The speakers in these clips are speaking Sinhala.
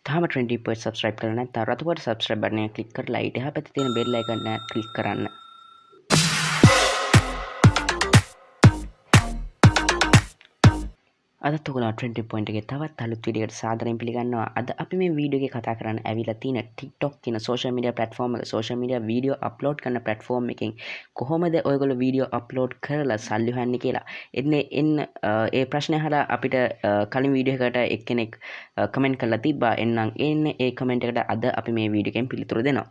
තාම 20% subscribe කරලා නැත්නම් රතුපට subscribe button එක click කරලා ඊට එහා පැත්තේ තියෙන bell icon එක click කරන්න. අදත් ඔයගොල්ලෝ 20 point එකේ තවත් අලුත් වීඩියෝ එකකට සාදරයෙන් පිළිගන්නවා. අද අපි මේ වීඩියෝ එකේ කතා කරන්න ඇවිල්ලා තියෙන TikTok කියන social media platform එක social media video upload කරන platform එකෙන් කොහොමද ඔයගොල්ලෝ වීඩියෝ upload කරලා සල්ලි හොයන්නේ කියලා. ඒ ප්‍රශ්නේ අහලා අපිට කලින් වීඩියෝ එකකට එක්කෙනෙක් කමෙන්ට් කරලා තිබ්බා. එන්නම් එන්නේ ඒ කමෙන්ට් එකට අද අපි මේ වීඩියෝ එකෙන් පිළිතුරු දෙනවා.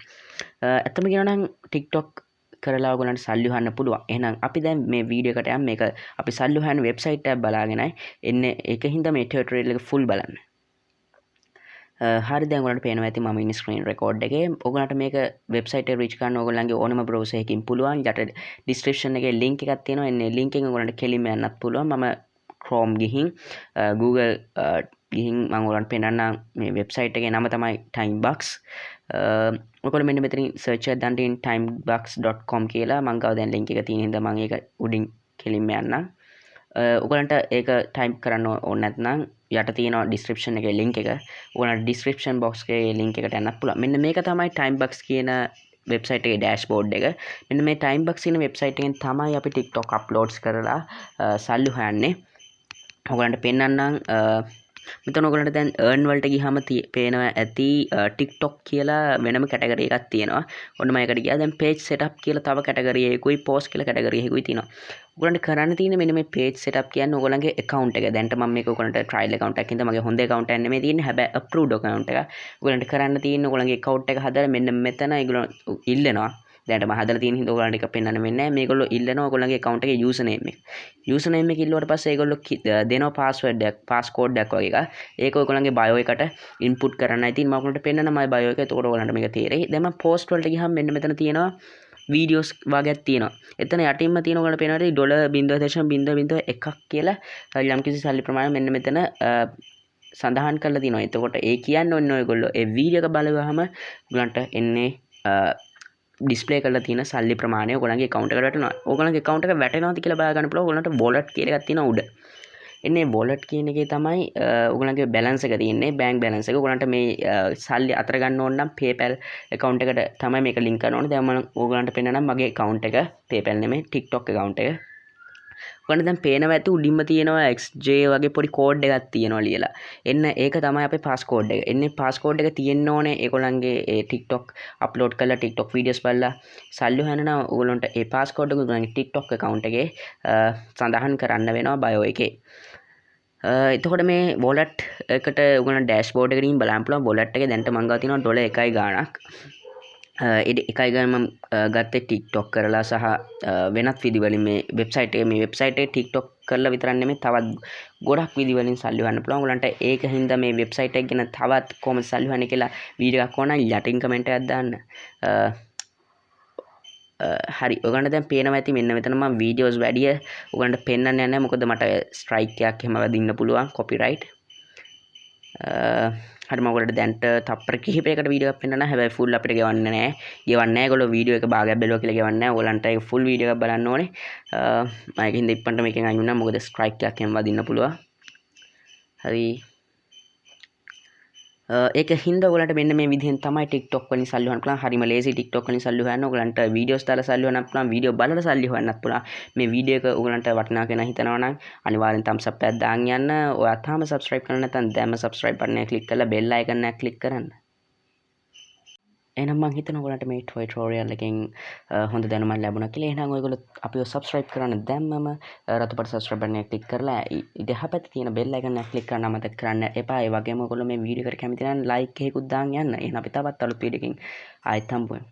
ඇත්තම කියනවා නම් TikTok කරලා ඔයගොල්ලන්ට සල්ලි හොයන්න පුළුවන්. එහෙනම් අපි දැන් මේ වීඩියෝ එකට යමු. මේක අපි සල්ලි හොයන වෙබ්සයිට් එකක් බලාගෙනයි එන්නේ. ඒකින්ද මේ ටියුටෝරියල් එක ෆුල් බලන්න. හරි දැන් ඔයගොල්ලන්ට පේනවා ඇති මම ඉන්නේ ස්ක්‍රීන් රෙකෝඩ් එකේ. ඔයගොල්ලන්ට මේක වෙබ්සයිට් එක රීච් කරන්න ඔයගොල්ලන්ගේ ඕනම බ්‍රවුසර් එකකින් පුළුවන්. යට ඩිස්ක්‍රිප්ෂන් එකේ link එකක් තියෙනවා. එන්නේ link එකෙන් ඔයගොල්ලන්ට කෙලින්ම යන්නත් පුළුවන්. මම Chrome ගිහින් Google ගිහින් මම ඔයගොල්ලන්ට පෙන්නන්නම් මේ වෙබ්සයිට් එකේ නම තමයි timebucks. ඔයගොල්ලෝ මෙන්න මෙතනින් search එකක් දාන්න තියෙන timebucks.com කියලා. මම ගාව දැන් link එක තියෙන හින්දා මම ඒක උඩින් කෙලින්ම යන්නම්. ඔයගොල්ලන්ට ඒක type කරන්න ඕන නැත්නම් යට තියෙනවා description එකේ link එක. ඔයගොල්ලන්ට description box එකේ link එකට යන්නත් පුළුවන්. මෙන්න මේක තමයි timebucks කියන වෙබ්සයිට් එකේ dashboard එක. මෙන්න මේ timebucks කියන වෙබ්සයිට් එකෙන් තමයි අපි TikTok uploads කරලා සල්ලි හොයන්නේ. ඔයගොල්ලන්ට පෙන්නන්නම් මෙතන ඔයගොල්ලන්ට දැන් earn වලට ගියාම පේනවා ඇති TikTok කියලා වෙනම කැටගරි එකක් තියෙනවා. ඔන්න මම ඒකට ගියා. දැන් page setup කියලා තව කැටගරි එකකුයි post කියලා කැටගරි එකකුයි තියෙනවා. ඔයගොල්ලන්ට කරන්න තියෙන්නේ මෙන්න මේ page setup කියන්නේ ඔයගොල්ලන්ගේ account එක. දැන්ට මම මේක ඔයගොල්ලන්ට trial account එකකින්ද මගේ හොඳ account එකක් නෙමෙයි තියෙන්නේ. හැබැයි approved account එක. ඔයගොල්ලන්ට කරන්න තියෙන්නේ ඔයගොල්ලන්ගේ account එක හදලා මෙන්න මෙතන ඒගොල්ලෝ ඉල්ලනවා. දැන්ට මම හදලා තියෙන හින්දා ඔයගොල්ලන්ට එක පෙන්වන්න වෙන්නේ නැහැ. මේගොල්ලෝ ඉල්ලනවා ඔයගොල්ලන්ගේ account එකේ username එක. username එක ඉල්ලුවට පස්සේ ඒගොල්ලෝ දෙනවා password එකක්, passcode එකක් වගේ එකක්. ඒක ඔයගොල්ලන්ගේ bio එකට input කරන්නයි තියෙන්නේ. මම ඔයගොල්ලන්ට පෙන්නන්න මගේ bio එක. එතකොට ඔයගොල්ලන්ට මේක තේරෙයි. දැන් මම post වලට ගියාම මෙන්න මෙතන තියෙනවා videos වගේක් තියෙනවා. එතන යටින්ම තියෙන ඔයගොල්ලන්ට පේනවා $0.0.01 කියලා යම්කිසි සල්ලි ප්‍රමාණයක් මෙන්න මෙතන සඳහන් කරලා තියෙනවා. එතකොට ඒ කියන්නේ ඔන්න ඔයගොල්ලෝ ඒ වීඩියෝ එක බලුවාම ඔයගොල්ලන්ට එන්නේ ඩිස්ප්ලේ කරලා තියෙන සල්ලි ප්‍රමාණය ඔයගොල්ලන්ගේ account එකට වැටෙනවා. ඔයගොල්ලන්ගේ account එක වැටෙනවද කියලා බලා ගන්න පුළුවන්. ඔයගොල්ලන්ට wallet කියලා එකක් තියෙනවා උඩ. එන්නේ wallet කියන එකේ තමයි ඔයගොල්ලන්ගේ balance එක තියෙන්නේ. bank balance එක. ඔයගොල්ලන්ට මේ සල්ලි අතර ගන්න ඕන නම් PayPal account එකට තමයි මේක link කරන්න ඕනේ. දැන් මම ඔයගොල්ලන්ට පෙන්නනම් මගේ account එක PayPal නෙමෙයි TikTok account එක. ඔයගොල්ලන්ට දැන් පේනවා ඇති උඩින්ම තියෙනවා XJ වගේ පොඩි කෝඩ් එකක් තියෙනවා ලියලා. එන්න ඒක තමයි අපේ passcode එක. එන්නේ passcode එක තියෙන්න ඕනේ ඒගොල්ලන්ගේ ඒ TikTok upload කරලා TikTok videos බලලා සල්ලි හොයනවා. ඔයගොල්ලන්ට ඒ passcode එක ඔයගොල්ලන්ගේ TikTok account එකේ සඳහන් කරන්න වෙනවා bio එකේ. එතකොට මේ wallet එකට ඔයගොල්ලන් dashboard එකට ගිහින් බලන්න පුළුවන්. wallet එකේ දැන්ට මං ගාව තියෙනවා $1 ගාණක්. එකයි ගාන මම ගත්තේ TikTok කරලා සහ වෙනත් විදි වලින් මේ වෙබ්සයිට් එකේ TikTok කරලා විතරක් නෙමෙයි තවත් ගොඩක් විදි වලින් සල්ලි හොයන්න පුළුවන්. ඔයගලන්ට ඒක හින්දා මේ වෙබ්සයිට් එක ගැන තවත් කොහොමද සල්ලි හොයන්නේ කියලා වීඩියෝ එකක් ඕන නම් යටින් කමෙන්ට් එකක් දාන්න. හරි ඔයගලන්ට දැන් පේනවා ඇති මෙන්න මෙතන මම වීඩියෝස් වැඩිය ඔයගලන්ට පෙන්වන්න යන්නේ නැහැ. මොකද මට ස්ට්‍රයික් එකක් එහෙම වදින්න පුළුවන් කොපිරයිට්. හරි මම ඔයගොල්ලන්ට දැන්ට තප්පර කිහිපයකට වීඩියෝ එකක් පෙන්නන්න. හැබැයි ෆුල් අපිට ගෙවන්නේ නැහැ. ඒගොල්ලෝ වීඩියෝ එක භාගයක් බැලුවා කියලා ගෙවන්නේ නැහැ. ඔයගොල්ලන්ට ඒක ෆුල් වීඩියෝ එකක් බලන්න ඕනේ. මම ඒකින්ද ඉක්මනට මේකෙන් අයින් වුණා. මොකද ස්ට්‍රයික් එකක් එහෙම වදින්න පුළුවන්. හරි ඒක හින්දා ඔයගොල්ලන්ට මෙන්න මේ විදිහෙන් තමයි TikTok වලින් සල්ලි හොයන්න පුළුවන්. හරිම ලේසි TikTok වලින් සල්ලි හොයන්න. ඔයගොල්ලන්ට වීඩියෝස් දාලා සල්ලි හොයන්නත් පුළුවන්. වීඩියෝ බලලා සල්ලි හොයන්නත් පුළුවන්. මේ වීඩියෝ එක ඔයගොල්ලන්ට වටිනවා කියලා හිතනවා නම් අනිවාර්යෙන් thumbs up එකක් දාන්න යන්න. ඔයා තාම subscribe කරලා නැත්නම් දැන්ම subscribe button එක click කරලා bell icon එක click කරන්න. එහෙනම් මම හිතනවා ඔයගොල්ලන්ට මේ tutorial එකෙන් හොඳ දැනුමක් ලැබුණා කියලා. එහෙනම් ඔයගොල්ලෝ අපිව subscribe කරන්න දැම්මම රතුපට subscribe button එක click කරලා ඊට එහා පැත්තේ තියෙන bell icon එක click කරන්න අමතක කරන්න එපා. ඒ වගේම ඔයගොල්ලෝ මේ වීඩියෝ එකට කැමති නම් like එකකුත් දාන්න යන්න. එහෙනම් අපි තවත් අලුත් වීඩියෝ එකකින් ආයෙත් හම්බ වෙමු.